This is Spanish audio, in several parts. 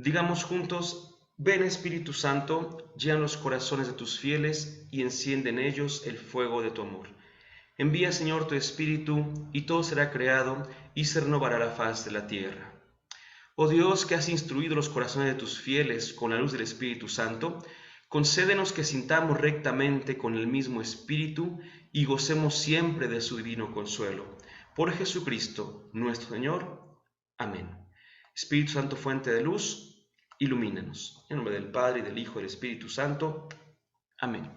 Digamos juntos: ven Espíritu Santo, llena los corazones de tus fieles y enciende en ellos el fuego de tu amor. Envía, Señor, tu Espíritu, y todo será creado, y se renovará la faz de la tierra. Oh Dios, que has instruido los corazones de tus fieles con la luz del Espíritu Santo, concédenos que sintamos rectamente con el mismo Espíritu y gocemos siempre de su divino consuelo. Por Jesucristo, nuestro Señor. Amén. Espíritu Santo, fuente de luz, ilumínanos. En nombre del Padre, y del Hijo, y del Espíritu Santo. Amén.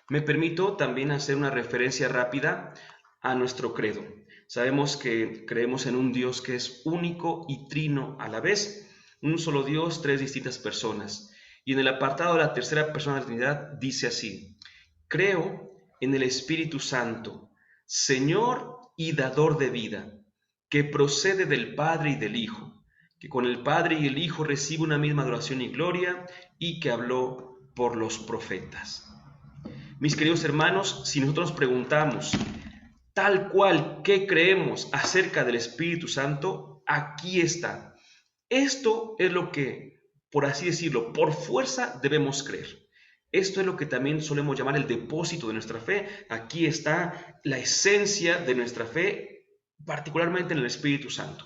Me permito también hacer una referencia rápida a nuestro credo. Sabemos que creemos en un Dios que es único y trino a la vez, un solo Dios, tres distintas personas. Y en el apartado de la tercera persona de la Trinidad dice así: creo en el Espíritu Santo, Señor y dador de vida, que procede del Padre y del Hijo, que con el Padre y el Hijo recibe una misma adoración y gloria, y que habló por los profetas. Mis queridos hermanos, si nosotros preguntamos tal cual qué creemos acerca del Espíritu Santo, aquí está. Esto es lo que, por así decirlo, por fuerza debemos creer. Esto es lo que también solemos llamar el depósito de nuestra fe. Aquí está la esencia de nuestra fe, particularmente en el Espíritu Santo.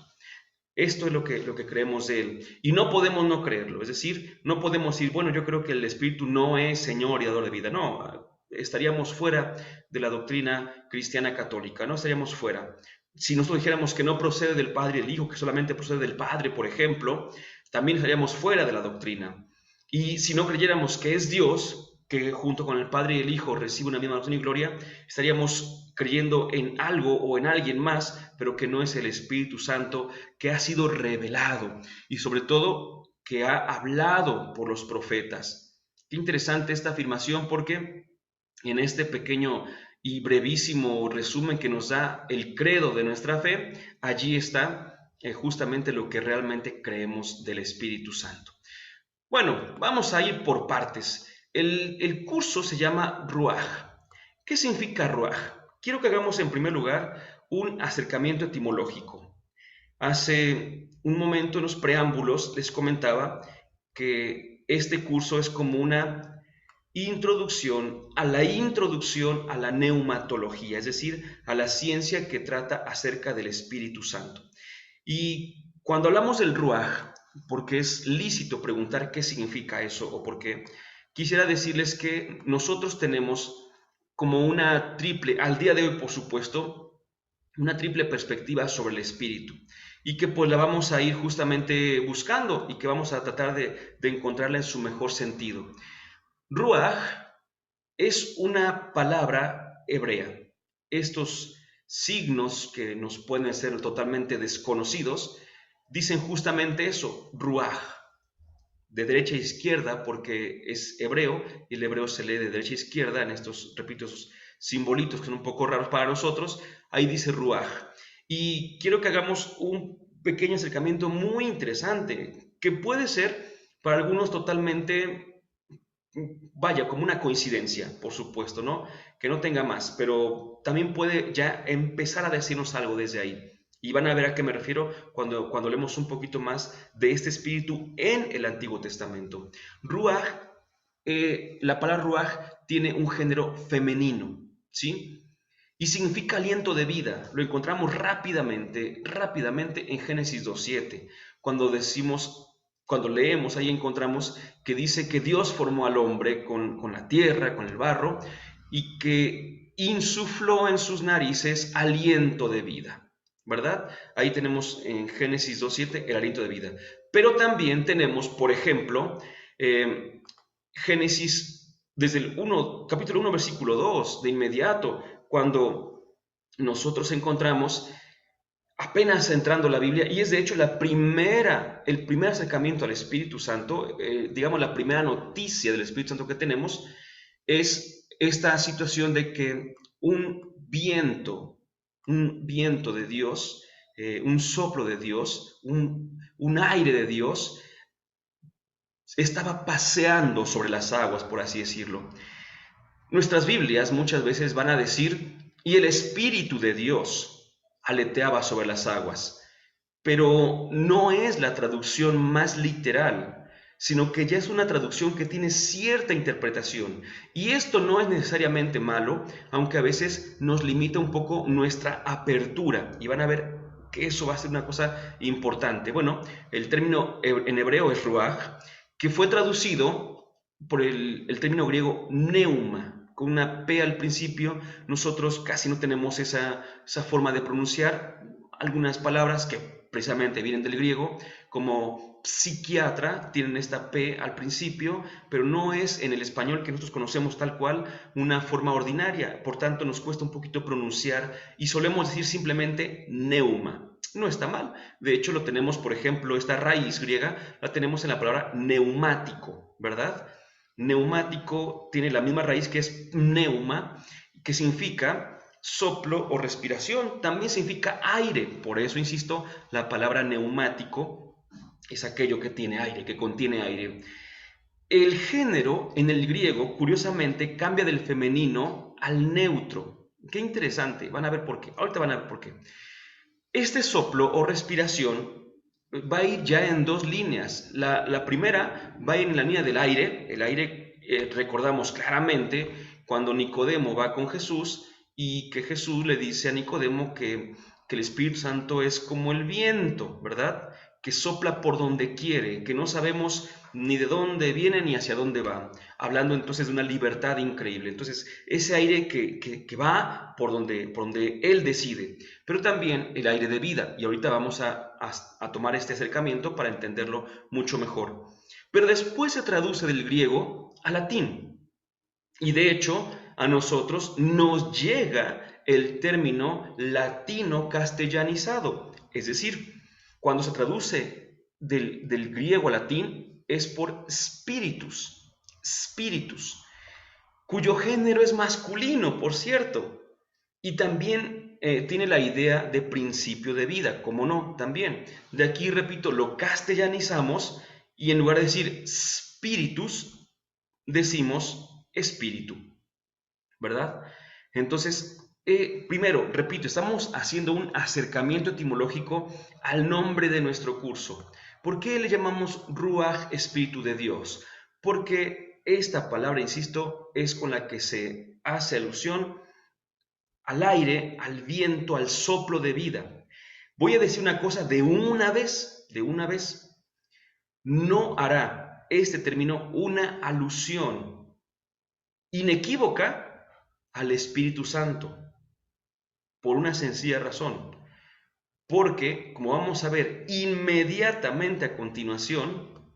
Esto es lo que creemos de Él. Y no podemos no creerlo. Es decir, no podemos decir, bueno, yo creo que el Espíritu no es Señor y dador de vida. No, estaríamos fuera de la doctrina cristiana católica, no estaríamos fuera. Si nosotros dijéramos que no procede del Padre y del Hijo, que solamente procede del Padre, por ejemplo, también estaríamos fuera de la doctrina. Y si no creyéramos que es Dios, que junto con el Padre y el Hijo recibe una misma adoración y gloria, estaríamos creyendo en algo o en alguien más, pero que no es el Espíritu Santo, que ha sido revelado y sobre todo que ha hablado por los profetas. Qué interesante esta afirmación, porque en este pequeño y brevísimo resumen que nos da el credo de nuestra fe, allí está justamente lo que realmente creemos del Espíritu Santo. Bueno, vamos a ir por partes. El curso se llama Ruaj. ¿Qué significa Ruaj? Quiero que hagamos en primer lugar un acercamiento etimológico. Hace un momento en los preámbulos les comentaba que este curso es como una introducción a la neumatología, es decir, a la ciencia que trata acerca del Espíritu Santo. Y cuando hablamos del Ruaj, porque es lícito preguntar qué significa eso o por qué, quisiera decirles que nosotros tenemos como una triple, al día de hoy por supuesto, una triple perspectiva sobre el espíritu y que pues la vamos a ir justamente buscando y que vamos a tratar de encontrarla en su mejor sentido. Ruaj es una palabra hebrea. Estos signos que nos pueden ser totalmente desconocidos dicen justamente eso, Ruaj, de derecha a izquierda, porque es hebreo y el hebreo se lee de derecha a izquierda en estos, repito, esos simbolitos que son un poco raros para nosotros. Ahí dice Ruaj. Y quiero que hagamos un pequeño acercamiento muy interesante, que puede ser para algunos totalmente, vaya, como una coincidencia, por supuesto, ¿no? Que no tenga más, pero también puede ya empezar a decirnos algo desde ahí. Y van a ver a qué me refiero cuando leemos un poquito más de este espíritu en el Antiguo Testamento. Ruaj, la palabra Ruaj tiene un género femenino, ¿sí? Y significa aliento de vida. Lo encontramos rápidamente en Génesis 2:7, cuando decimos, cuando leemos, ahí encontramos que dice que Dios formó al hombre con la tierra, con el barro, y que insufló en sus narices aliento de vida, ¿verdad? Ahí tenemos en Génesis 2:7 el aliento de vida. Pero también tenemos, por ejemplo, Génesis desde el capítulo 1, versículo 2, de inmediato, cuando nosotros encontramos apenas entrando la Biblia, y es de hecho el primer acercamiento al Espíritu Santo, digamos la primera noticia del Espíritu Santo que tenemos, es esta situación de que un viento de Dios, un soplo de Dios, un aire de Dios, estaba paseando sobre las aguas, por así decirlo. Nuestras Biblias muchas veces van a decir, y el Espíritu de Dios aleteaba sobre las aguas. pero no es la traducción más literal, sino que ya es una traducción que tiene cierta interpretación. Y esto no es necesariamente malo, aunque a veces nos limita un poco nuestra apertura. Y van a ver que eso va a ser una cosa importante. Bueno, el término en hebreo es ruach, que fue traducido por el término griego neuma, con una P al principio. Nosotros casi no tenemos esa forma de pronunciar algunas palabras que precisamente vienen del griego, como psiquiatra, tienen esta P al principio, pero no es en el español que nosotros conocemos tal cual una forma ordinaria, por tanto nos cuesta un poquito pronunciar y solemos decir simplemente neuma. No está mal, de hecho lo tenemos, por ejemplo, esta raíz griega la tenemos en la palabra neumático, ¿verdad? Neumático tiene la misma raíz que es pneuma, que significa soplo o respiración, también significa aire, por eso insisto, la palabra neumático es aquello que tiene aire, que contiene aire. El género en el griego, curiosamente, cambia del femenino al neutro. Qué interesante, van a ver por qué, ahorita van a ver por qué. Este soplo o respiración va a ir ya en dos líneas. La primera va a ir en la línea del aire. El aire, recordamos claramente cuando Nicodemo va con Jesús y que Jesús le dice a Nicodemo que el Espíritu Santo es como el viento, ¿verdad? Que sopla por donde quiere, que no sabemos ni de dónde viene ni hacia dónde va. Hablando entonces de una libertad increíble. Entonces, ese aire que va por donde Él decide, pero también el aire de vida. Y ahorita vamos a tomar este acercamiento para entenderlo mucho mejor. Pero después se traduce del griego al latín. Y de hecho, a nosotros nos llega el término latino castellanizado. Es decir, cuando se traduce del griego al latín es por spiritus, spiritus, cuyo género es masculino, por cierto. Y también tiene la idea de principio de vida, como no, también. De aquí, repito, lo castellanizamos y en lugar de decir spiritus, decimos espíritu, ¿verdad? Entonces, primero, repito, estamos haciendo un acercamiento etimológico al nombre de nuestro curso. ¿Por qué le llamamos Ruach, Espíritu de Dios? Porque esta palabra, insisto, es con la que se hace alusión al aire, al viento, al soplo de vida. Voy a decir una cosa de una vez, no hará este término una alusión inequívoca al Espíritu Santo, por una sencilla razón, porque, como vamos a ver inmediatamente a continuación,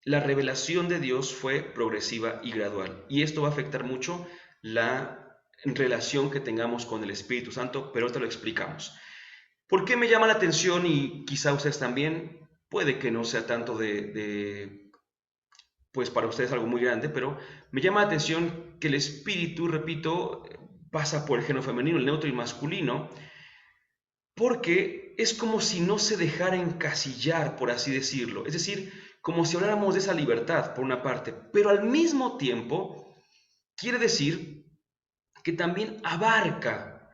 la revelación de Dios fue progresiva y gradual, y esto va a afectar mucho la relación que tengamos con el Espíritu Santo, pero te lo explicamos. ¿Por qué me llama la atención? Y quizá ustedes también, puede que no sea tanto pues para ustedes algo muy grande, pero me llama la atención que el espíritu, repito, pasa por el género femenino, el neutro y masculino, porque es como si no se dejara encasillar, por así decirlo. Es decir, como si habláramos de esa libertad, por una parte, pero al mismo tiempo quiere decir que también abarca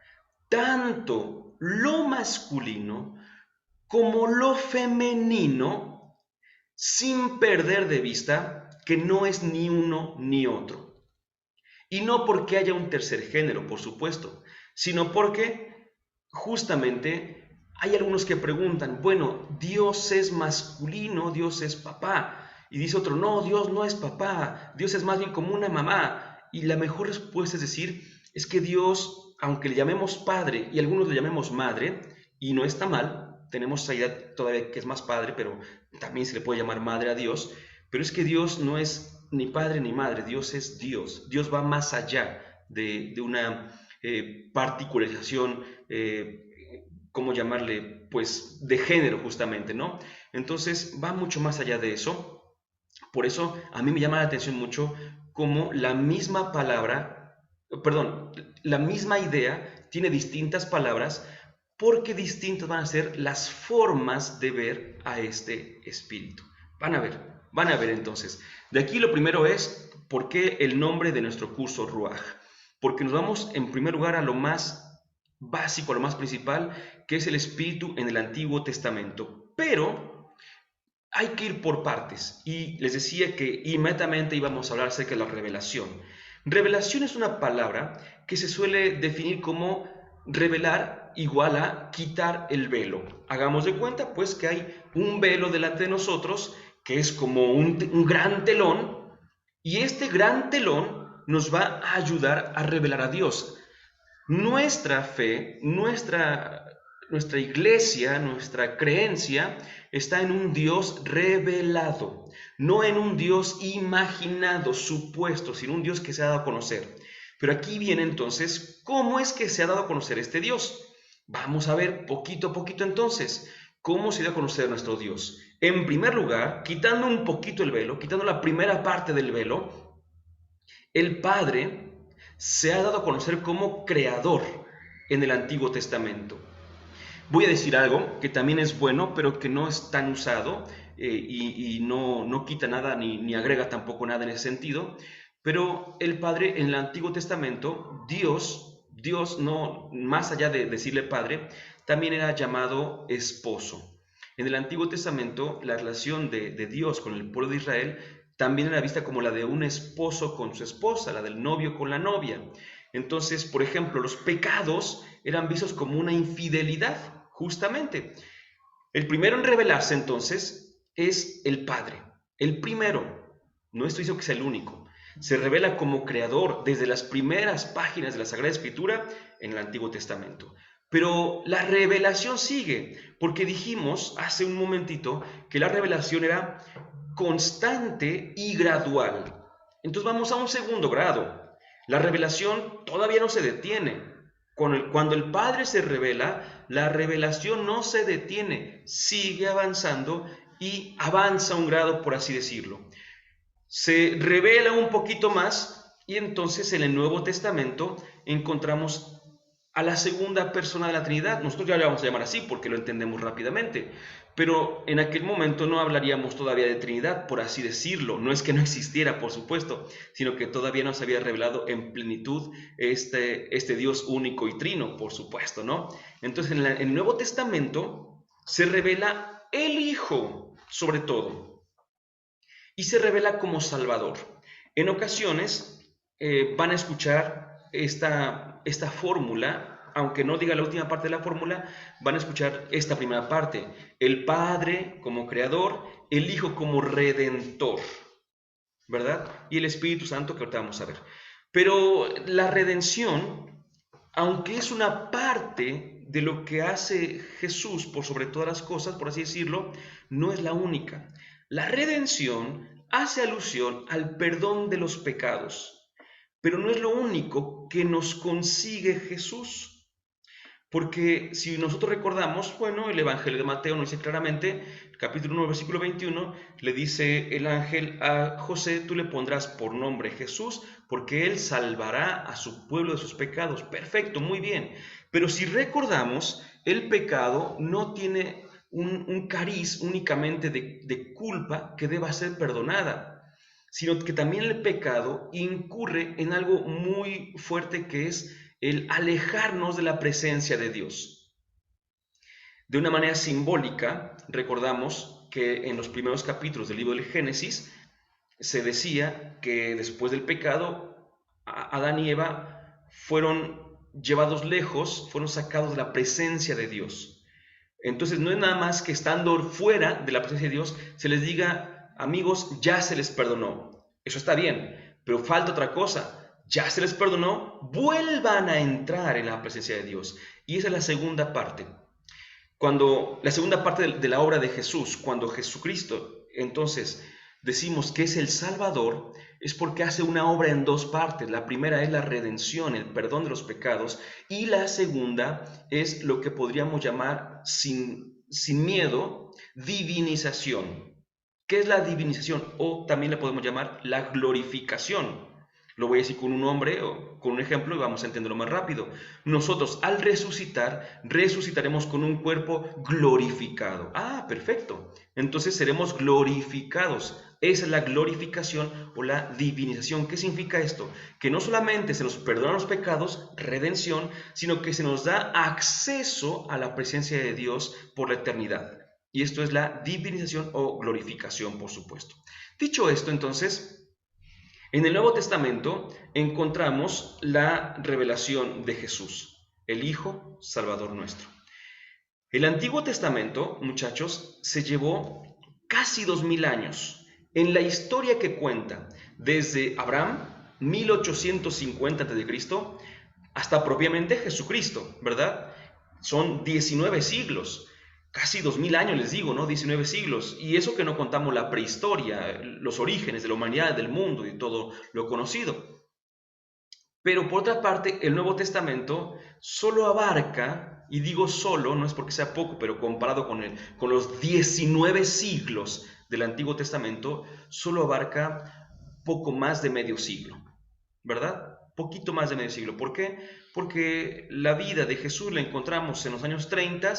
tanto lo masculino como lo femenino, sin perder de vista que no es ni uno ni otro. Y no porque haya un tercer género, por supuesto, sino porque justamente hay algunos que preguntan, bueno, Dios es masculino, Dios es papá. Y dice otro, no, Dios no es papá, Dios es más bien como una mamá. Y la mejor respuesta es decir, es que Dios, aunque le llamemos padre y algunos le llamemos madre, y no está mal, tenemos esa idea todavía que es más padre, pero también se le puede llamar madre a Dios, pero es que Dios no es ni padre ni madre, Dios es Dios. Dios va más allá de una particularización, ¿cómo llamarle? Pues de género justamente, ¿no? Entonces va mucho más allá de eso. Por eso a mí me llama la atención mucho cómo la misma palabra, perdón, la misma idea tiene distintas palabras porque distintas van a ser las formas de ver a este espíritu. Van a ver entonces. De aquí lo primero es, ¿por qué el nombre de nuestro curso Ruach? Porque nos vamos en primer lugar a lo más básico, lo más principal, que es el Espíritu en el Antiguo Testamento. Pero hay que ir por partes. Y les decía que inmediatamente íbamos a hablar acerca de la revelación. Revelación es una palabra que se suele definir como revelar igual a quitar el velo. Hagamos de cuenta pues que hay un velo delante de nosotros que es como un gran telón, y este gran telón nos va a ayudar a revelar a Dios. Nuestra fe, nuestra iglesia, nuestra creencia está en un Dios revelado, no en un Dios imaginado, supuesto, sino un Dios que se ha dado a conocer. Pero aquí viene entonces, ¿cómo es que se ha dado a conocer este Dios? Vamos a ver poquito a poquito entonces, ¿cómo se dio a conocer nuestro Dios? En primer lugar, quitando un poquito el velo, quitando la primera parte del velo, el Padre se ha dado a conocer como creador en el Antiguo Testamento. Voy a decir algo que también es bueno, pero que no es tan usado y no quita nada ni agrega tampoco nada en ese sentido. Pero el Padre en el Antiguo Testamento, Dios no, más allá de decirle Padre, también era llamado esposo. En el Antiguo Testamento, la relación de Dios con el pueblo de Israel también era vista como la de un esposo con su esposa, la del novio con la novia. Entonces, por ejemplo, los pecados eran vistos como una infidelidad, justamente. El primero en revelarse, entonces, es el Padre. El primero, no estoy diciendo que sea el único. Se revela como creador desde las primeras páginas de la Sagrada Escritura en el Antiguo Testamento. Pero la revelación sigue, porque dijimos hace un momentito que la revelación era constante y gradual. Entonces vamos a un segundo grado. La revelación todavía no se detiene. Cuando el Padre se revela, la revelación no se detiene, sigue avanzando y avanza un grado, por así decirlo. Se revela un poquito más y entonces en el Nuevo Testamento encontramos a la segunda persona de la Trinidad. Nosotros ya le vamos a llamar así porque lo entendemos rápidamente, pero en aquel momento no hablaríamos todavía de Trinidad, por así decirlo. No es que no existiera, por supuesto, sino que todavía no se había revelado en plenitud este Dios único y trino, por supuesto, ¿no? Entonces en el Nuevo Testamento se revela el Hijo, sobre todo, y se revela como Salvador. En ocasiones van a escuchar esta fórmula, aunque no diga la última parte de la fórmula, van a escuchar esta primera parte. El Padre como Creador, el Hijo como Redentor, ¿verdad? Y el Espíritu Santo, que ahorita vamos a ver. Pero la redención, aunque es una parte de lo que hace Jesús por sobre todas las cosas, por así decirlo, no es la única. La redención hace alusión al perdón de los pecados, pero no es lo único que nos consigue Jesús. Porque si nosotros recordamos, bueno, el Evangelio de Mateo nos dice claramente, capítulo 1, versículo 21, le dice el ángel a José, tú le pondrás por nombre Jesús, porque él salvará a su pueblo de sus pecados. Perfecto, muy bien. Pero si recordamos, el pecado no tiene un cariz únicamente de culpa que deba ser perdonada, sino que también el pecado incurre en algo muy fuerte que es el alejarnos de la presencia de Dios. De una manera simbólica, recordamos que en los primeros capítulos del libro del Génesis se decía que después del pecado, Adán y Eva fueron llevados lejos, fueron sacados de la presencia de Dios. Entonces no es nada más que estando fuera de la presencia de Dios se les diga, amigos, ya se les perdonó. Eso está bien, pero falta otra cosa. Ya se les perdonó, vuelvan a entrar en la presencia de Dios. Y esa es la segunda parte. Cuando la segunda parte de la obra de Jesús, cuando Jesucristo, entonces decimos que es el Salvador, es porque hace una obra en dos partes. La primera es la redención, el perdón de los pecados, y la segunda es lo que podríamos llamar sin miedo, divinización. ¿Qué es la divinización? O también la podemos llamar la glorificación. Lo voy a decir con un nombre o con un ejemplo y vamos a entenderlo más rápido. Nosotros al resucitar, resucitaremos con un cuerpo glorificado. Ah, perfecto. Entonces seremos glorificados. Esa es la glorificación o la divinización. ¿Qué significa esto? Que no solamente se nos perdonan los pecados, redención, sino que se nos da acceso a la presencia de Dios por la eternidad. Y esto es la divinización o glorificación, por supuesto. Dicho esto, entonces, en el Nuevo Testamento encontramos la revelación de Jesús, el Hijo Salvador nuestro. El Antiguo Testamento, muchachos, se llevó casi 2000 años. En la historia que cuenta, desde Abraham, 1850 a.C., hasta propiamente Jesucristo, ¿verdad? Son 19 siglos, casi 2000 años les digo, ¿no? 19 siglos. Y eso que no contamos la prehistoria, los orígenes de la humanidad, del mundo y todo lo conocido. Pero por otra parte, el Nuevo Testamento solo abarca, y digo solo, no es porque sea poco, pero comparado con los 19 siglos del Antiguo Testamento, solo abarca poco más de medio siglo, ¿verdad? Poquito más de medio siglo. ¿Por qué? Porque la vida de Jesús la encontramos en los años 30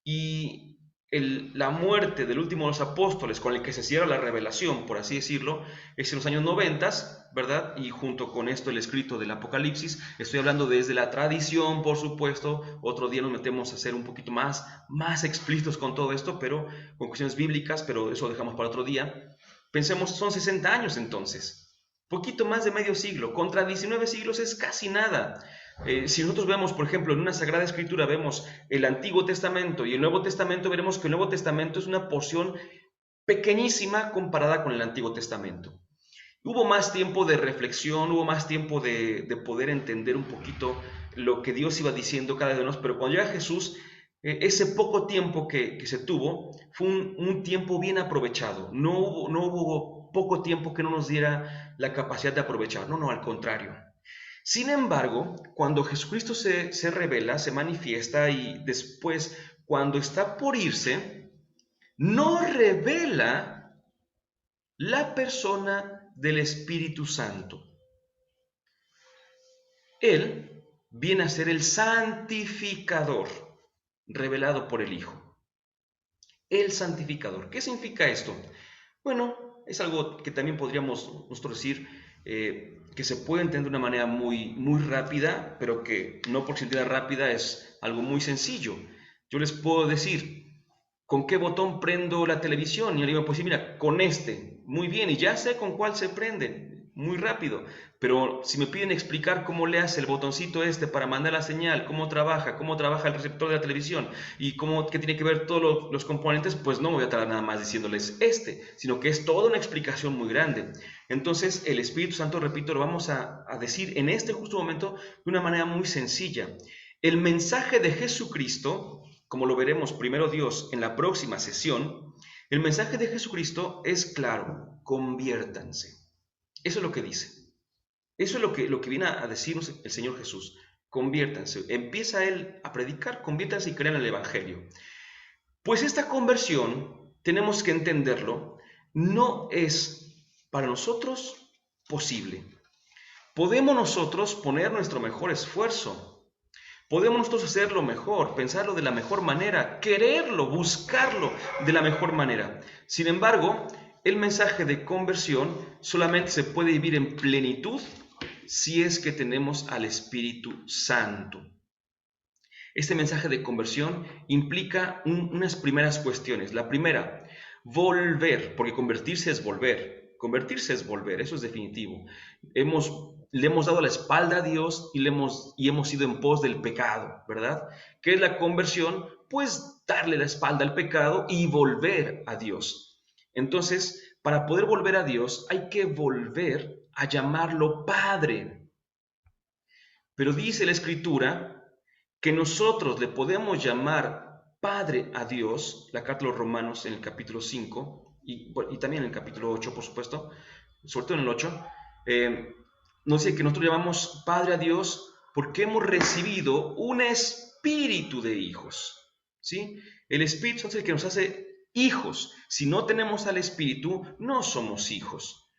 y la muerte del último de los apóstoles, con el que se cierra la revelación, por así decirlo, es en los años 90, ¿verdad? Y junto con esto el escrito del Apocalipsis. Estoy hablando desde la tradición, por supuesto. Otro día nos metemos a ser un poquito más explícitos con todo esto, pero con cuestiones bíblicas, pero eso dejamos para otro día. Pensemos, son 60 años entonces. Poquito más de medio siglo. Contra 19 siglos es casi nada. Si nosotros vemos, por ejemplo, en una Sagrada Escritura, vemos el Antiguo Testamento y el Nuevo Testamento, veremos que el Nuevo Testamento es una porción pequeñísima comparada con el Antiguo Testamento. Hubo más tiempo de reflexión, hubo más tiempo de poder entender un poquito lo que Dios iba diciendo cada uno de nosotros, pero cuando llega Jesús, ese poco tiempo que se tuvo fue un tiempo bien aprovechado. No hubo poco tiempo que no nos diera la capacidad de aprovechar, no, al contrario. Sin embargo, cuando Jesucristo se revela, se manifiesta y después, cuando está por irse, no revela la persona del Espíritu Santo. Él viene a ser el santificador revelado por el Hijo. El santificador. ¿Qué significa esto? Bueno, es algo que también podríamos nosotros decir que se puede entender de una manera muy rápida, pero que no por sentida rápida es algo muy sencillo. Yo les puedo decir, ¿con qué botón prendo la televisión? Y yo le digo, pues sí, mira, con este. Muy bien, y ya sé con cuál se prende, muy rápido. Pero si me piden explicar cómo le hace el botoncito este para mandar la señal, cómo trabaja el receptor de la televisión y qué tiene que ver todos los componentes, pues no me voy a tardar nada más diciéndoles sino que es toda una explicación muy grande. Entonces el Espíritu Santo, repito, lo vamos a decir en este justo momento de una manera muy sencilla. El mensaje de Jesucristo, como lo veremos primero Dios en la próxima sesión, el mensaje de Jesucristo es claro: conviértanse. Eso es lo que dice. Eso es lo que viene a decirnos el Señor Jesús. Conviértanse. Empieza Él a predicar, conviértanse y crean el Evangelio. Pues esta conversión, tenemos que entenderlo, no es para nosotros posible. Podemos nosotros poner nuestro mejor esfuerzo. Podemos nosotros hacerlo mejor, pensarlo de la mejor manera, quererlo, buscarlo de la mejor manera. Sin embargo, el mensaje de conversión solamente se puede vivir en plenitud si es que tenemos al Espíritu Santo. Este mensaje de conversión implica unas primeras cuestiones. La primera, volver, porque convertirse es volver. Convertirse es volver, eso es definitivo. Le hemos dado la espalda a Dios y hemos ido en pos del pecado, ¿verdad? ¿Qué es la conversión? Pues darle la espalda al pecado y volver a Dios. Entonces, para poder volver a Dios hay que volver a llamarlo Padre. Pero dice la Escritura que nosotros le podemos llamar Padre a Dios, la carta de los Romanos en el capítulo 5 y también en el capítulo 8, por supuesto, sobre todo en el 8, nos dice que nosotros llamamos Padre a Dios porque hemos recibido un espíritu de hijos, ¿sí? El Espíritu es el que nos hace hijos. Si no tenemos al Espíritu, no somos hijos.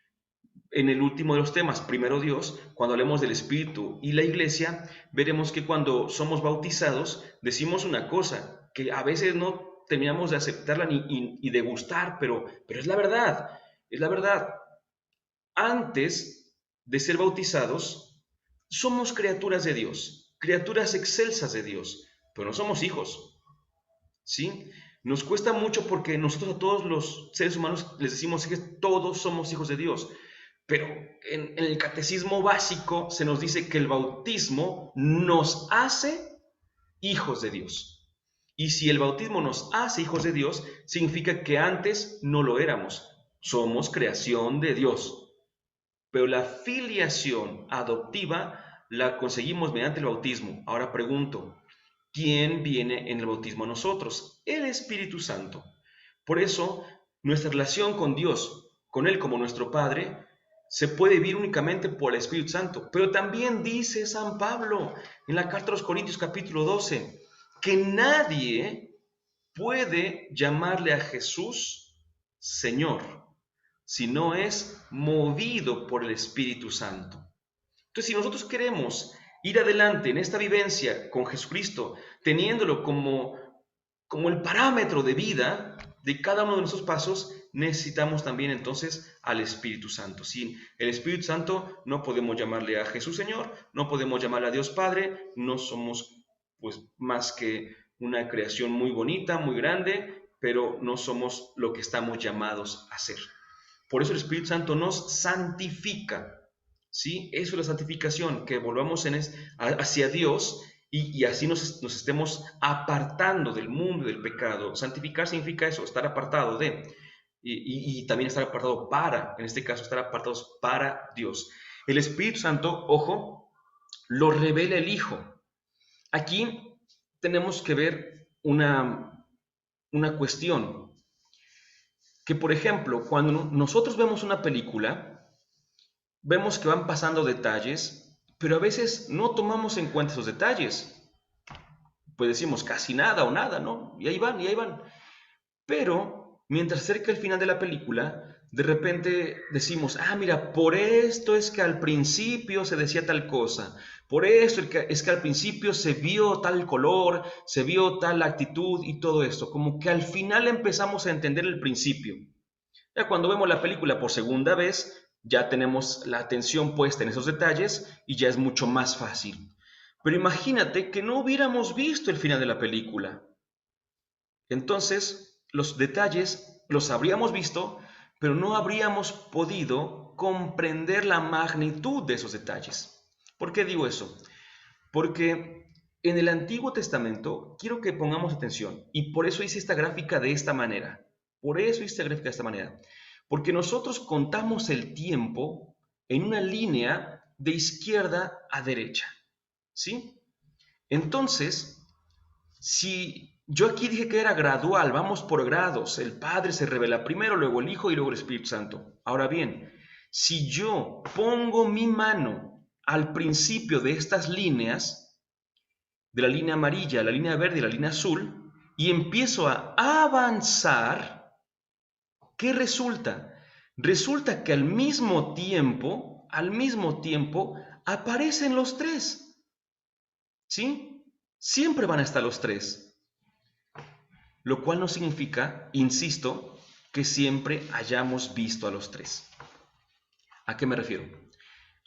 en el último de los temas, primero Dios, cuando hablemos del Espíritu y la Iglesia, veremos que cuando somos bautizados decimos una cosa que a veces no terminamos de aceptarla y de gustar, pero es la verdad, es la verdad. Antes de ser bautizados, somos criaturas de Dios, criaturas excelsas de Dios, pero no somos hijos, ¿sí? Nos cuesta mucho porque nosotros a todos los seres humanos les decimos que todos somos hijos de Dios, pero en el catecismo básico se nos dice que el bautismo nos hace hijos de Dios. Y si el bautismo nos hace hijos de Dios, significa que antes no lo éramos. Somos creación de Dios. Pero la filiación adoptiva la conseguimos mediante el bautismo. Ahora pregunto, ¿quién viene en el bautismo a nosotros? El Espíritu Santo. Por eso, nuestra relación con Dios, con Él como nuestro Padre, se puede vivir únicamente por el Espíritu Santo. Pero también dice San Pablo en la carta a los Corintios capítulo 12, que nadie puede llamarle a Jesús Señor si no es movido por el Espíritu Santo. Entonces, si nosotros queremos ir adelante en esta vivencia con Jesucristo, teniéndolo como el parámetro de vida de cada uno de nuestros pasos, necesitamos también entonces al Espíritu Santo. Sin el Espíritu Santo no podemos llamarle a Jesús Señor, no podemos llamarle a Dios Padre, no somos pues más que una creación muy bonita, muy grande, pero no somos lo que estamos llamados a ser. Por eso el Espíritu Santo nos santifica, ¿sí? Eso es la santificación, que volvamos hacia Dios y así nos estemos apartando del mundo y del pecado. Santificar significa eso, estar apartado de, y también estar apartado para, en este caso, estar apartados para Dios. El Espíritu Santo, ojo, lo revela el Hijo. Aquí tenemos que ver una cuestión, que por ejemplo, cuando nosotros vemos una película, vemos que van pasando detalles, pero a veces no tomamos en cuenta esos detalles. Pues decimos casi nada o nada, ¿no? Y ahí van, y ahí van. Pero mientras acerca el final de la película, de repente decimos, ah, mira, por esto es que al principio se decía tal cosa, por esto es que al principio se vio tal color, se vio tal actitud y todo esto, como que al final empezamos a entender el principio. Ya cuando vemos la película por segunda vez, ya tenemos la atención puesta en esos detalles y ya es mucho más fácil. Pero imagínate que no hubiéramos visto el final de la película. Entonces, los detalles los habríamos visto, pero no habríamos podido comprender la magnitud de esos detalles. ¿Por qué digo eso? Porque en el Antiguo Testamento, quiero que pongamos atención, y por eso hice esta gráfica de esta manera. Por eso hice esta gráfica de esta manera. Porque nosotros contamos el tiempo en una línea de izquierda a derecha. ¿Sí? Entonces, si yo aquí dije que era gradual, vamos por grados, el Padre se revela primero, luego el Hijo y luego el Espíritu Santo. Ahora bien, si yo pongo mi mano al principio de estas líneas, de la línea amarilla, la línea verde y la línea azul, y empiezo a avanzar, ¿qué resulta? Resulta que al mismo tiempo, aparecen los tres, ¿sí? Siempre van a estar los tres. Lo cual no significa, insisto, que siempre hayamos visto a los tres. ¿A qué me refiero?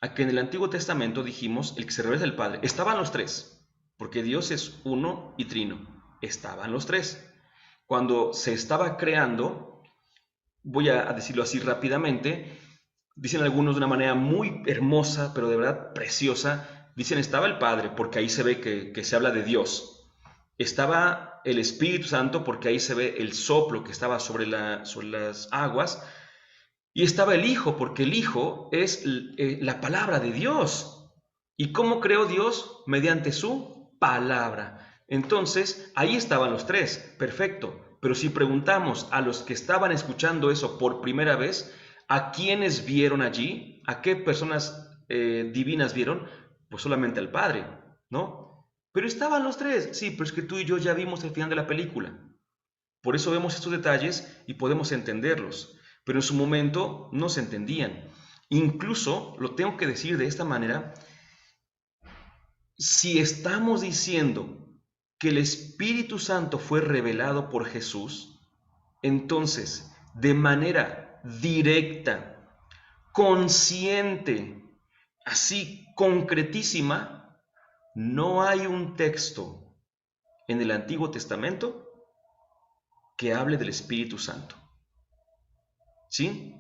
A que en el Antiguo Testamento dijimos, el que se revela del Padre, estaban los tres, porque Dios es uno y trino, estaban los tres. Cuando se estaba creando, voy a decirlo así rápidamente, dicen algunos de una manera muy hermosa, pero de verdad preciosa, dicen estaba el Padre, porque ahí se ve que se habla de Dios. Estaba el Espíritu Santo, porque ahí se ve el soplo que estaba sobre las aguas. Y estaba el Hijo, porque el Hijo es la palabra de Dios. ¿Y cómo creó Dios? Mediante su palabra. Entonces, ahí estaban los tres, perfecto. Pero si preguntamos a los que estaban escuchando eso por primera vez, ¿a quiénes vieron allí? ¿A qué personas divinas vieron? Pues solamente al Padre, ¿no? Pero estaban los tres. Sí, pero es que tú y yo ya vimos el final de la película. Por eso vemos estos detalles y podemos entenderlos. Pero en su momento no se entendían. Incluso, lo tengo que decir de esta manera, si estamos diciendo que el Espíritu Santo fue revelado por Jesús, entonces, de manera directa, consciente, así concretísima, no hay un texto en el Antiguo Testamento que hable del Espíritu Santo. ¿Sí?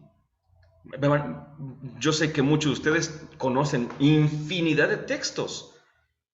Yo sé que muchos de ustedes conocen infinidad de textos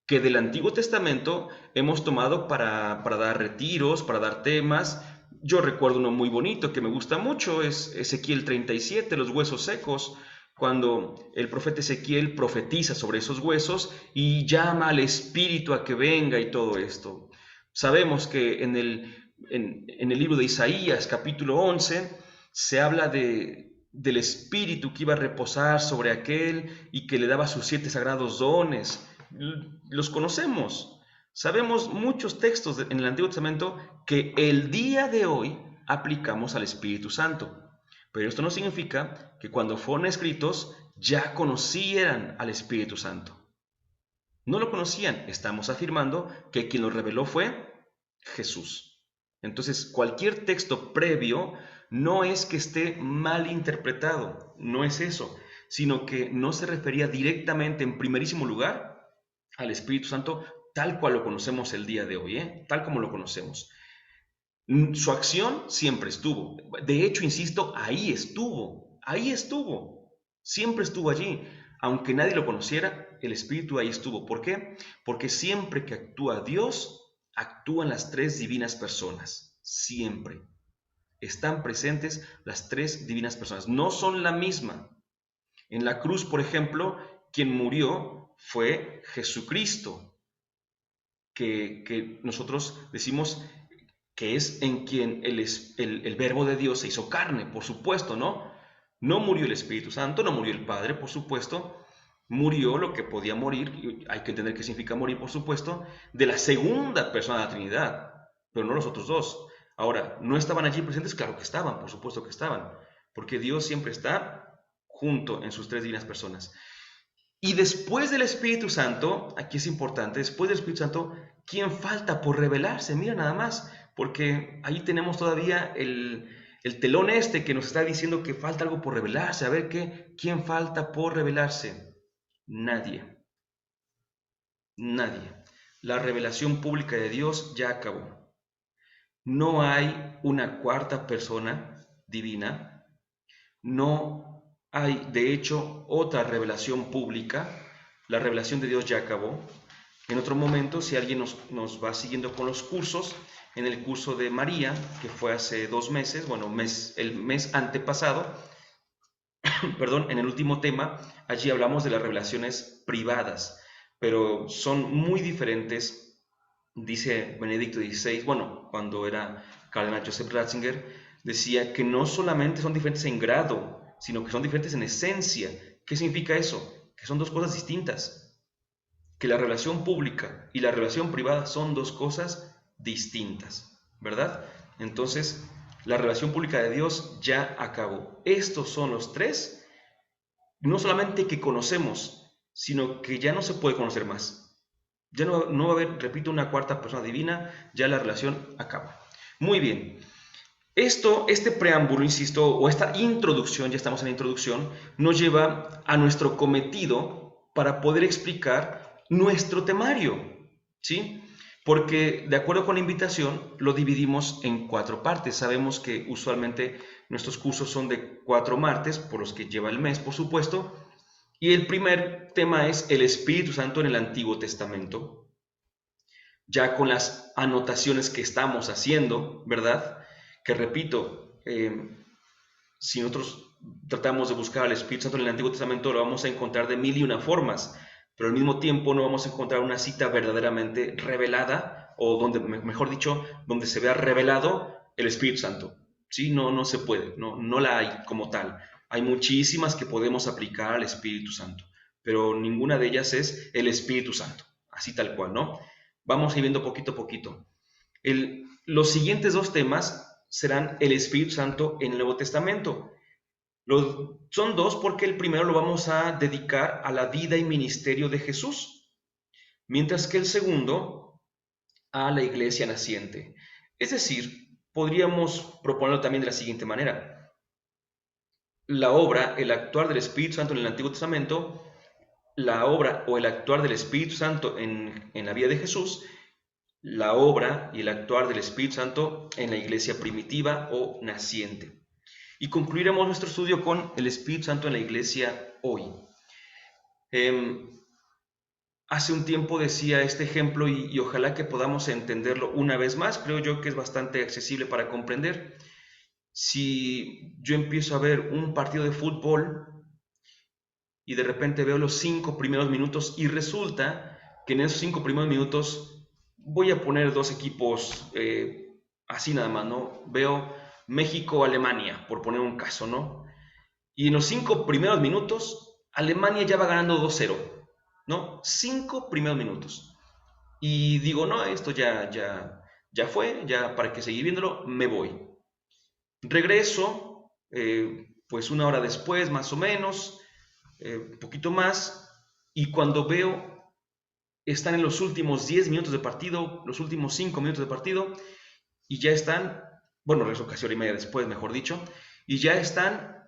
que del Antiguo Testamento hemos tomado para dar retiros, para dar temas. Yo recuerdo uno muy bonito que me gusta mucho, es Ezequiel 37, los huesos secos, cuando el profeta Ezequiel profetiza sobre esos huesos y llama al Espíritu a que venga y todo esto. Sabemos que en el libro de Isaías, capítulo 11, se habla del Espíritu que iba a reposar sobre aquel y que le daba sus 7 sagrados dones. Los conocemos. Sabemos muchos textos en el Antiguo Testamento que el día de hoy aplicamos al Espíritu Santo. Pero esto no significa que cuando fueron escritos ya conocieran al Espíritu Santo. No lo conocían. Estamos afirmando que quien lo reveló fue Jesús. Entonces, cualquier texto previo no es que esté mal interpretado, no es eso, sino que no se refería directamente en primerísimo lugar al Espíritu Santo tal cual lo conocemos el día de hoy, tal como lo conocemos. Su acción siempre estuvo. De hecho, insisto, ahí estuvo, siempre estuvo allí. Aunque nadie lo conociera, el Espíritu ahí estuvo. ¿Por qué? Porque siempre que actúa Dios, actúan las 3 divinas personas. Siempre. Están presentes las 3 divinas personas. No son la misma. En la cruz, por ejemplo, quien murió fue Jesucristo, que nosotros decimos que es en quien el verbo de Dios se hizo carne, por supuesto, ¿no? No murió el Espíritu Santo, no murió el Padre, por supuesto, murió lo que podía morir, hay que entender qué significa morir, por supuesto, de la segunda persona de la Trinidad, pero no los otros dos. Ahora, ¿no estaban allí presentes? Claro que estaban, por supuesto que estaban, porque Dios siempre está junto en sus 3 divinas personas. Y después del Espíritu Santo, aquí es importante, después del Espíritu Santo, ¿quién falta por revelarse? Mira nada más, porque ahí tenemos todavía el telón este que nos está diciendo que falta algo por revelarse. A ver, ¿quién falta por revelarse? Nadie. Nadie. La revelación pública de Dios ya acabó. No hay una cuarta persona divina. No hay, de hecho, otra revelación pública. La revelación de Dios ya acabó. En otro momento, si alguien nos va siguiendo con los cursos, en el curso de María, que fue hace 2 meses, bueno, el mes antepasado, perdón, en el último tema, allí hablamos de las revelaciones privadas, pero son muy diferentes, dice Benedicto XVI, bueno, cuando era cardenal Joseph Ratzinger, decía que no solamente son diferentes en grado, sino que son diferentes en esencia. ¿Qué significa eso? Que son 2 cosas distintas. Que la relación pública y la relación privada son 2 cosas distintas, ¿verdad? Entonces, la relación pública de Dios ya acabó. Estos son los 3, no solamente que conocemos, sino que ya no se puede conocer más. Ya no va a haber, repito, una cuarta persona divina, ya la relación acaba. Muy bien. Este preámbulo, insisto, o esta introducción, ya estamos en la introducción, nos lleva a nuestro cometido para poder explicar nuestro temario, ¿sí? Porque de acuerdo con la invitación lo dividimos en 4 partes. Sabemos que usualmente nuestros cursos son de 4 martes, por los que lleva el mes, por supuesto. Y el primer tema es el Espíritu Santo en el Antiguo Testamento. Ya con las anotaciones que estamos haciendo, ¿verdad? Que repito, si nosotros tratamos de buscar al Espíritu Santo en el Antiguo Testamento, lo vamos a encontrar de 1001 formas, pero al mismo tiempo no vamos a encontrar una cita verdaderamente revelada, o donde, mejor dicho, donde se vea revelado el Espíritu Santo. ¿Sí? No se puede, no la hay como tal. Hay muchísimas que podemos aplicar al Espíritu Santo, pero ninguna de ellas es el Espíritu Santo, así tal cual, ¿no? Vamos a ir viendo poquito a poquito. Los siguientes 2 temas serán el Espíritu Santo en el Nuevo Testamento. Son dos porque el primero lo vamos a dedicar a la vida y ministerio de Jesús, mientras que el segundo a la iglesia naciente. Es decir, podríamos proponerlo también de la siguiente manera. La obra, el actuar del Espíritu Santo en el Antiguo Testamento, la obra o el actuar del Espíritu Santo en la vida de Jesús, la obra y el actuar del Espíritu Santo en la iglesia primitiva o naciente. Y concluiremos nuestro estudio con el Espíritu Santo en la iglesia hoy. Hace un tiempo decía este ejemplo y ojalá que podamos entenderlo una vez más. Creo yo que es bastante accesible para comprender. Si yo empiezo a ver un partido de fútbol y de repente veo los 5 primeros minutos y resulta que en esos 5 primeros minutos voy a poner dos equipos así nada más, ¿no? Veo México-Alemania, por poner un caso, ¿no? Y en los 5 primeros minutos, Alemania ya va ganando 2-0, ¿no? 5 primeros minutos. Y digo, no, esto ya fue, ya para que seguir viéndolo, me voy. Regreso, pues una hora después, más o menos, un poquito más, y cuando veo, están en los últimos 10 minutos de partido, los últimos 5 minutos de partido, y ya están, bueno, regreso casi hora y media después, mejor dicho, y ya están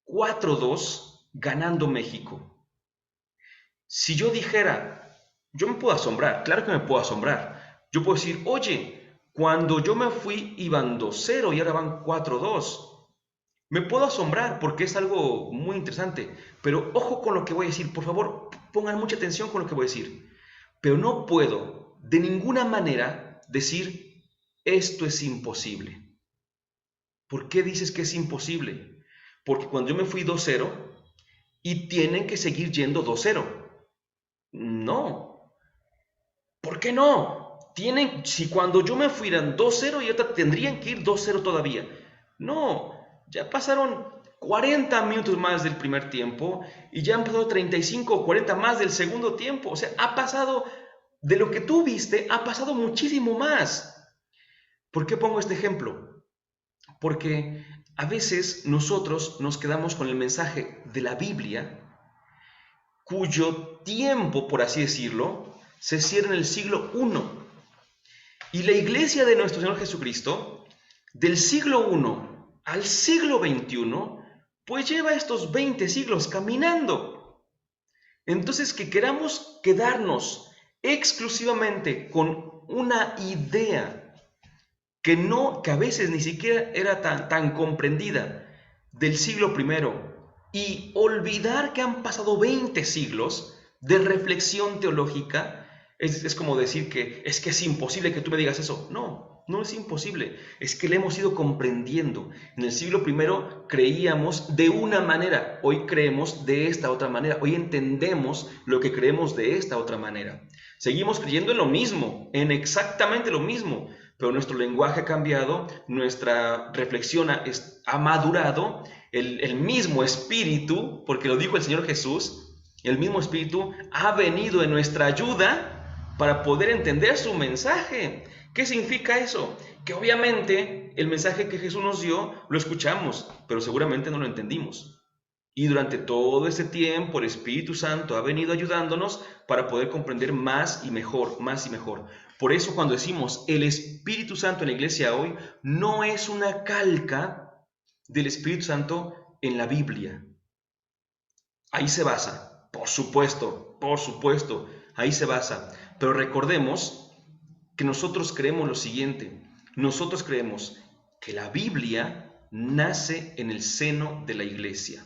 4-2 ganando México. Si yo dijera, yo me puedo asombrar, claro que me puedo asombrar. Yo puedo decir, oye, cuando yo me fui iban 2-0 y ahora van 4-2. Me puedo asombrar porque es algo muy interesante, pero ojo con lo que voy a decir, por favor, pongan mucha atención con lo que voy a decir. Pero no puedo de ninguna manera decir, esto es imposible. ¿Por qué dices que es imposible? Porque cuando yo me fui 2-0 y tienen que seguir yendo 2-0. No. ¿Por qué no? Si cuando yo me fui eran 2-0 y ahora tendrían que ir 2-0 todavía. No, ya pasaron 40 minutos más del primer tiempo y ya han pasado 35 o 40 más del segundo tiempo. O sea, ha pasado, de lo que tú viste, ha pasado muchísimo más. ¿Por qué pongo este ejemplo? Porque a veces nosotros nos quedamos con el mensaje de la Biblia, cuyo tiempo, por así decirlo, se cierra en el siglo I. Y la iglesia de nuestro Señor Jesucristo, del siglo I al siglo XXI, pues lleva estos 20 siglos caminando. Entonces, que queramos quedarnos exclusivamente con una idea que a veces ni siquiera era tan comprendida del siglo I y olvidar que han pasado 20 siglos de reflexión teológica, es como decir que es imposible que tú me digas eso. No, no es imposible, es que le hemos ido comprendiendo. En el siglo I creíamos de una manera, hoy creemos de esta otra manera, hoy entendemos lo que creemos de esta otra manera. Seguimos creyendo en lo mismo, en exactamente lo mismo, pero nuestro lenguaje ha cambiado, nuestra reflexión ha madurado, el mismo Espíritu, porque lo dijo el Señor Jesús, el mismo Espíritu ha venido en nuestra ayuda para poder entender su mensaje. ¿Qué significa eso? Que obviamente el mensaje que Jesús nos dio lo escuchamos, pero seguramente no lo entendimos. Y durante todo este tiempo el Espíritu Santo ha venido ayudándonos para poder comprender más y mejor, más y mejor. Por eso cuando decimos el Espíritu Santo en la iglesia hoy, no es una calca del Espíritu Santo en la Biblia. Ahí se basa, por supuesto, ahí se basa. Pero recordemos que nosotros creemos lo siguiente, nosotros creemos que la Biblia nace en el seno de la iglesia.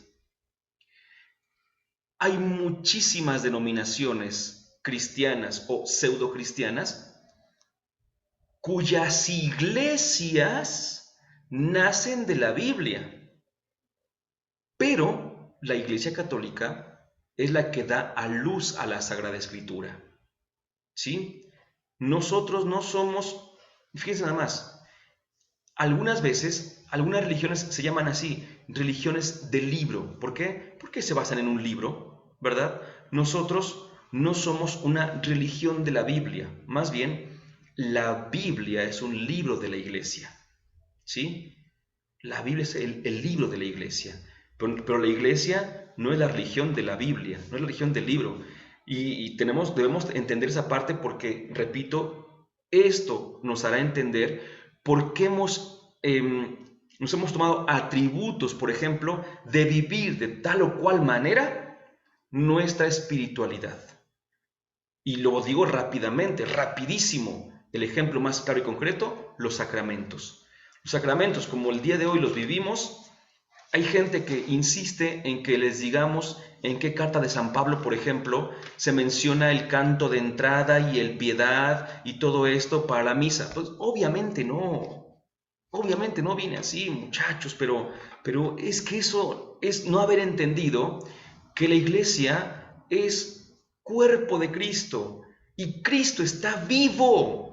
Hay muchísimas denominaciones cristianas o pseudocristianas cuyas iglesias nacen de la Biblia, pero la Iglesia Católica es la que da a luz a la Sagrada Escritura. ¿Sí? Nosotros no somos, fíjense nada más, algunas veces, algunas religiones se llaman así, religiones del libro. ¿Por qué? Porque se basan en un libro, ¿verdad? Nosotros no somos una religión de la Biblia, más bien, la Biblia es un libro de la iglesia, ¿sí? La Biblia es el libro de la iglesia, pero la iglesia no es la religión de la Biblia, no es la religión del libro. Y debemos entender esa parte porque, repito, esto nos hará entender por qué nos hemos tomado atributos, por ejemplo, de vivir de tal o cual manera nuestra espiritualidad. Y lo digo rápidamente, rapidísimo. El ejemplo más claro y concreto, los sacramentos. Los sacramentos, como el día de hoy los vivimos, hay gente que insiste en que les digamos en qué carta de San Pablo, por ejemplo, se menciona el canto de entrada y el piedad y todo esto para la misa. Pues obviamente no viene así, muchachos, pero es que eso es no haber entendido que la iglesia es cuerpo de Cristo y Cristo está vivo.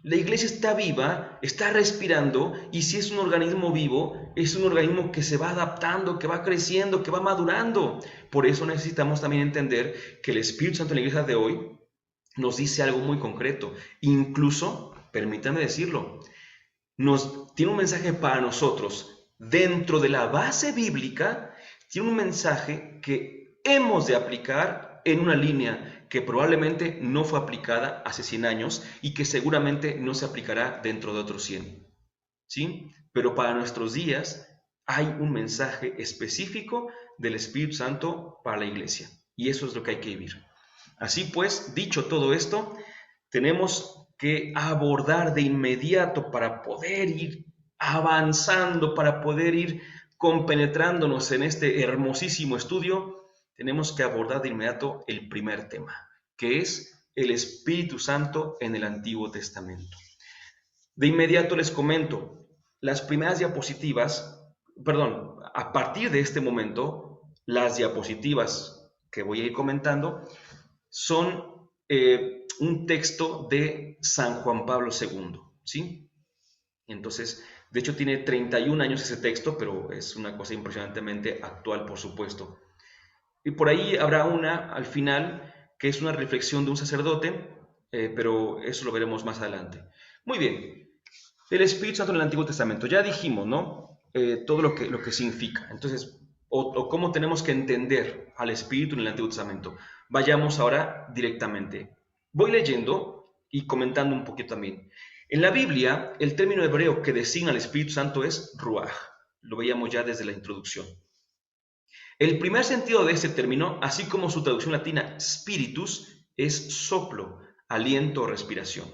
La iglesia está viva, está respirando y si es un organismo vivo, es un organismo que se va adaptando, que va creciendo, que va madurando. Por eso necesitamos también entender que el Espíritu Santo en la iglesia de hoy nos dice algo muy concreto. Incluso, permítanme decirlo, tiene un mensaje para nosotros. Dentro de la base bíblica, tiene un mensaje que hemos de aplicar en una línea que probablemente no fue aplicada hace 100 años y que seguramente no se aplicará dentro de otros 100. ¿Sí? Pero para nuestros días hay un mensaje específico del Espíritu Santo para la iglesia. Y eso es lo que hay que vivir. Así pues, dicho todo esto, tenemos que abordar de inmediato para poder ir avanzando, para poder ir compenetrándonos en este hermosísimo estudio, tenemos que abordar de inmediato el primer tema, que es el Espíritu Santo en el Antiguo Testamento. De inmediato les comento, las primeras diapositivas, perdón, a partir de este momento, las diapositivas que voy a ir comentando son un texto de San Juan Pablo II, ¿sí? Entonces, de hecho tiene 31 años ese texto, pero es una cosa impresionantemente actual, por supuesto. Y por ahí habrá una al final, que es una reflexión de un sacerdote, pero eso lo veremos más adelante. Muy bien, el Espíritu Santo en el Antiguo Testamento, ya dijimos, ¿no? Todo lo que significa. Entonces, o cómo tenemos que entender al Espíritu en el Antiguo Testamento. Vayamos ahora directamente. Voy leyendo y comentando un poquito también. En la Biblia, el término hebreo que designa al Espíritu Santo es ruach. Lo veíamos ya desde la introducción. El primer sentido de este término, así como su traducción latina spiritus, es soplo, aliento o respiración.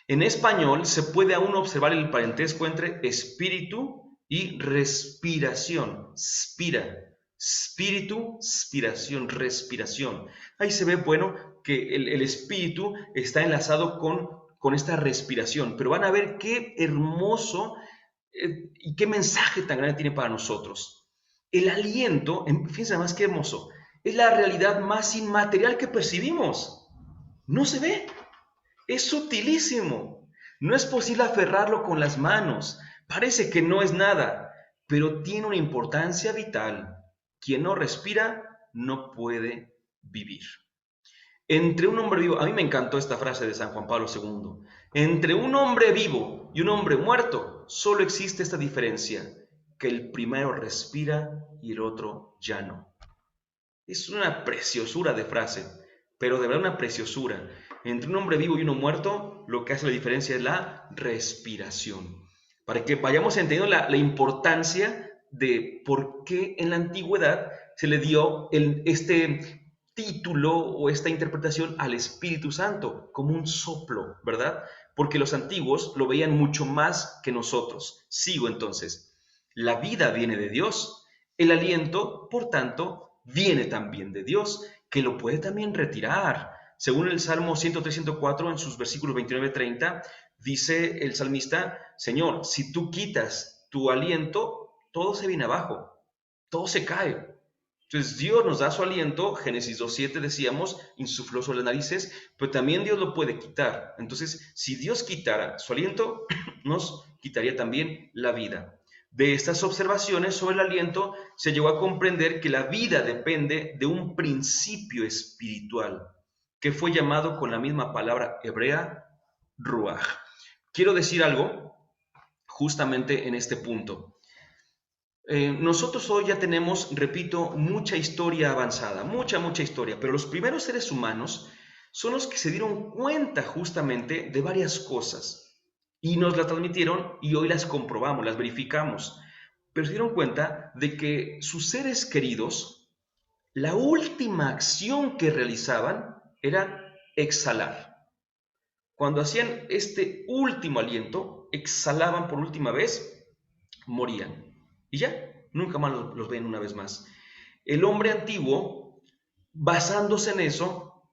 En español se puede aún observar el parentesco entre espíritu y respiración. Spira, espíritu, spiración, respiración. Ahí se ve, bueno, que el espíritu está enlazado con esta respiración. Pero van a ver qué hermoso y qué mensaje tan grande tiene para nosotros. El aliento, fíjense más qué hermoso, es la realidad más inmaterial que percibimos. No se ve. Es sutilísimo. No es posible aferrarlo con las manos. Parece que no es nada, pero tiene una importancia vital. Quien no respira no puede vivir. Entre un hombre vivo, a mí me encantó esta frase de San Juan Pablo II. Entre un hombre vivo y un hombre muerto, solo existe esta diferencia, que el primero respira y el otro ya no. Es una preciosura de frase, pero de verdad una preciosura. Entre un hombre vivo y uno muerto, lo que hace la diferencia es la respiración. Para que vayamos entendiendo la importancia de por qué en la antigüedad se le dio este título o esta interpretación al Espíritu Santo como un soplo, ¿verdad? Porque los antiguos lo veían mucho más que nosotros. Sigo entonces. La vida viene de Dios. El aliento, por tanto, viene también de Dios, que lo puede también retirar. Según el Salmo 103-104, en sus versículos 29-30, dice el salmista, Señor, si tú quitas tu aliento, todo se viene abajo, todo se cae. Entonces Dios nos da su aliento, Génesis 2.7 decíamos, insufló sobre las narices, pero también Dios lo puede quitar. Entonces, si Dios quitara su aliento, nos quitaría también la vida. De estas observaciones sobre el aliento se llegó a comprender que la vida depende de un principio espiritual, que fue llamado con la misma palabra hebrea, ruach. Quiero decir algo justamente en este punto. Nosotros hoy ya tenemos, repito, mucha historia avanzada, mucha historia, pero los primeros seres humanos son los que se dieron cuenta justamente de varias cosas y nos las transmitieron y hoy las comprobamos, las verificamos, pero se dieron cuenta de que sus seres queridos, la última acción que realizaban era exhalar. Cuando hacían este último aliento, exhalaban por última vez, morían. Y ya, nunca más los ven una vez más. El hombre antiguo, basándose en eso,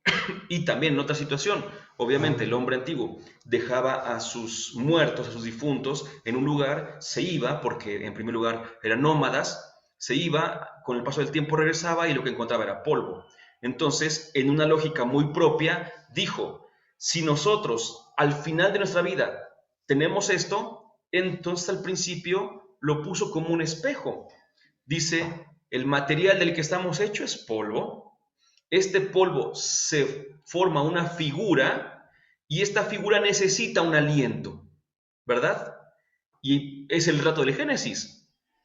y también en otra situación, obviamente el hombre antiguo dejaba a sus muertos, a sus difuntos, en un lugar, se iba, porque en primer lugar eran nómadas, se iba, con el paso del tiempo regresaba y lo que encontraba era polvo. Entonces, en una lógica muy propia, dijo, si nosotros al final de nuestra vida tenemos esto, entonces al principio lo puso como un espejo. Dice, el material del que estamos hechos es polvo, este polvo se forma una figura y esta figura necesita un aliento, ¿verdad? Y es el relato del Génesis.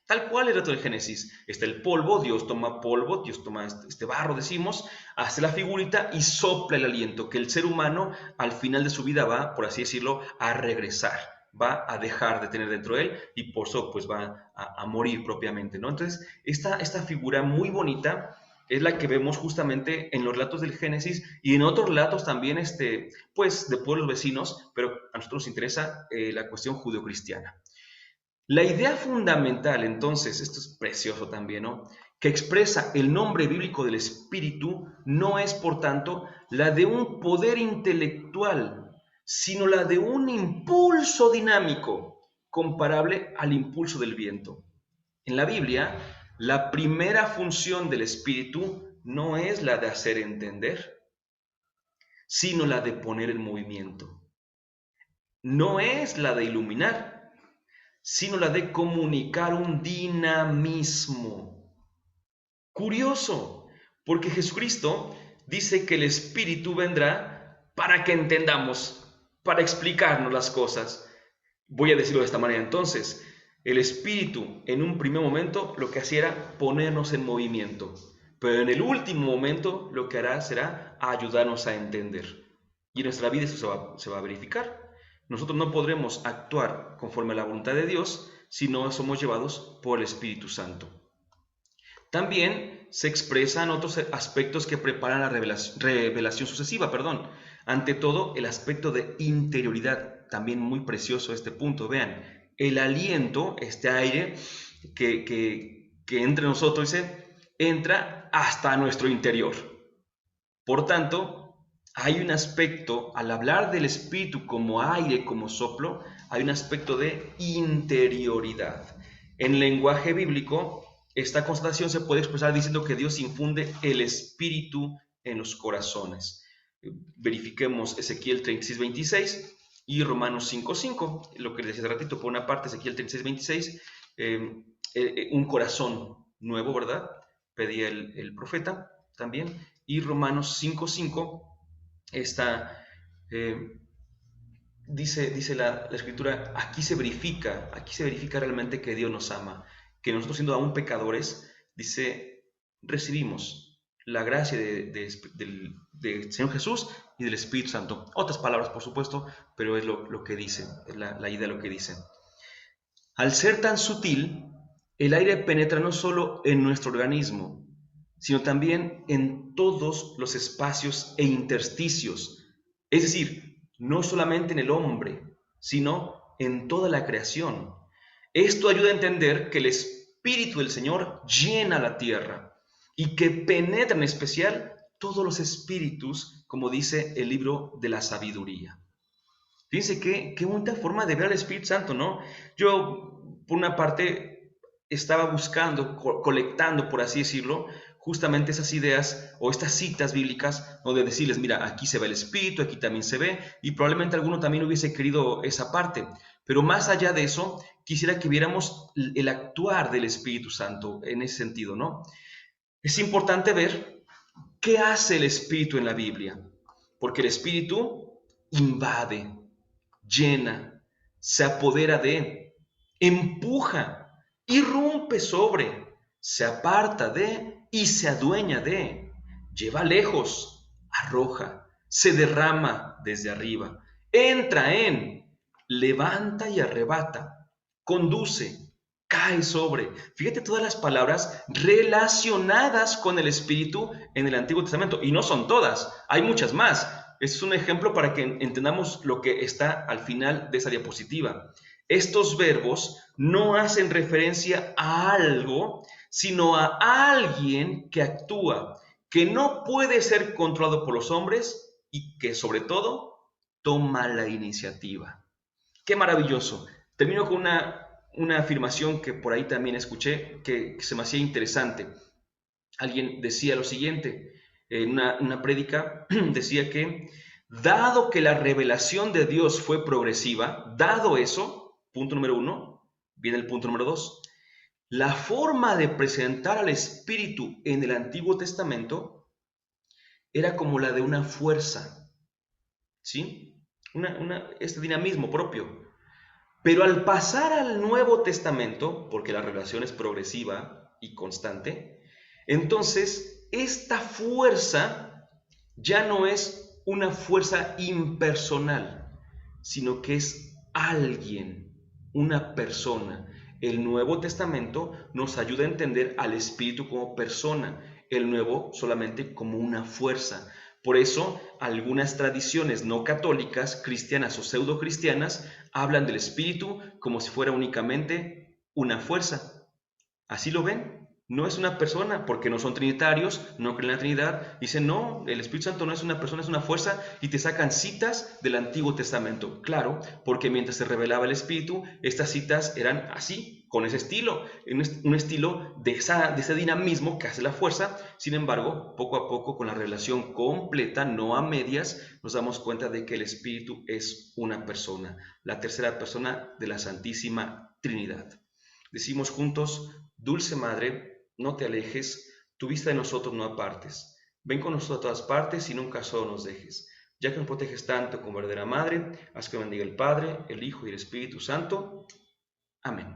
Tal cual el relato del Génesis. Está el polvo, Dios toma polvo, Dios toma este barro, decimos, hace la figurita y sopla el aliento, que el ser humano al final de su vida va, por así decirlo, a regresar, va a dejar de tener dentro de él y por eso pues va a morir propiamente, ¿no? Entonces, esta figura muy bonita es la que vemos justamente en los relatos del Génesis y en otros relatos también, pues, de pueblos vecinos, pero a nosotros nos interesa la cuestión judeocristiana. La idea fundamental, entonces, esto es precioso también, ¿no? Que expresa el nombre bíblico del Espíritu no es, por tanto, la de un poder intelectual, sino la de un impulso dinámico comparable al impulso del viento. En la Biblia, la primera función del Espíritu no es la de hacer entender, sino la de poner en movimiento. No es la de iluminar, sino la de comunicar un dinamismo. Curioso, porque Jesucristo dice que el Espíritu vendrá para que entendamos, para explicarnos las cosas. Voy a decirlo de esta manera entonces. El Espíritu en un primer momento lo que hacía era ponernos en movimiento, pero en el último momento lo que hará será ayudarnos a entender. Y en nuestra vida eso se va a verificar. Nosotros no podremos actuar conforme a la voluntad de Dios si no somos llevados por el Espíritu Santo. También se expresan otros aspectos que preparan la revelación sucesiva, perdón. Ante todo, el aspecto de interioridad, también muy precioso este punto. Vean, el aliento, este aire que entre nosotros, dice, entra hasta nuestro interior. Por tanto, hay un aspecto, al hablar del espíritu como aire, como soplo, hay un aspecto de interioridad. En lenguaje bíblico, esta constatación se puede expresar diciendo que Dios infunde el espíritu en los corazones. Verifiquemos Ezequiel 36:26 y Romanos 5:5, lo que les decía hace ratito, por una parte Ezequiel 36:26, un corazón nuevo, ¿verdad? Pedía el profeta también, y Romanos 5:5 está, dice la escritura, aquí se verifica realmente que Dios nos ama, que nosotros siendo aún pecadores, dice, recibimos la gracia del Señor Jesús y del Espíritu Santo. Otras palabras, por supuesto, pero es lo que dice, es la idea de lo que dice. Al ser tan sutil, el aire penetra no solo en nuestro organismo, sino también en todos los espacios e intersticios, es decir, no solamente en el hombre, sino en toda la creación. Esto ayuda a entender que el Espíritu del Señor llena la tierra y que penetra en especial todos los espíritus, como dice el libro de la sabiduría. Fíjense qué bonita forma de ver al Espíritu Santo, ¿no? Yo, por una parte, estaba buscando, colectando, por así decirlo, justamente esas ideas o estas citas bíblicas donde decirles, mira, aquí se ve el Espíritu, aquí también se ve, y probablemente alguno también hubiese querido esa parte. Pero más allá de eso, quisiera que viéramos el actuar del Espíritu Santo en ese sentido, ¿no? Es importante ver qué hace el Espíritu en la Biblia, porque el Espíritu invade, llena, se apodera de, empuja. irrumpe sobre, se aparta de y se adueña de, lleva lejos, arroja, se derrama desde arriba, entra en, levanta y arrebata, conduce, cae sobre. Fíjate todas las palabras relacionadas con el Espíritu en el Antiguo Testamento, y no son todas, hay muchas más. Este es un ejemplo para que entendamos lo que está al final de esa diapositiva. Estos verbos no hacen referencia a algo, sino a alguien que actúa, que no puede ser controlado por los hombres y que sobre todo toma la iniciativa. ¡Qué maravilloso! Termino con una afirmación que por ahí también escuché, que se me hacía interesante. Alguien decía lo siguiente, en una prédica decía que, dado que la revelación de Dios fue progresiva, dado eso, punto número 1, viene el punto número 2, la forma de presentar al Espíritu en el Antiguo Testamento era como la de una fuerza, ¿sí? Este dinamismo propio. Pero al pasar al Nuevo Testamento, porque la revelación es progresiva y constante, entonces esta fuerza ya no es una fuerza impersonal, sino que es alguien, una persona. El Nuevo Testamento nos ayuda a entender al Espíritu como persona, el Nuevo solamente como una fuerza. Por eso, algunas tradiciones no católicas, cristianas o pseudo cristianas, hablan del Espíritu como si fuera únicamente una fuerza. ¿Así lo ven? No es una persona, porque no son trinitarios, no creen en la Trinidad. Dicen, no, el Espíritu Santo no es una persona, es una fuerza, y te sacan citas del Antiguo Testamento. Claro, porque mientras se revelaba el Espíritu, estas citas eran así, con ese estilo, un estilo de ese dinamismo que hace la fuerza. Sin embargo, poco a poco, con la revelación completa, no a medias, nos damos cuenta de que el Espíritu es una persona, la tercera persona de la Santísima Trinidad. Decimos juntos, Dulce Madre, no te alejes, tu vista de nosotros no apartes. Ven con nosotros a todas partes y nunca solo nos dejes. Ya que nos proteges tanto como verdadera Madre, haz que bendiga el Padre, el Hijo y el Espíritu Santo. Amén.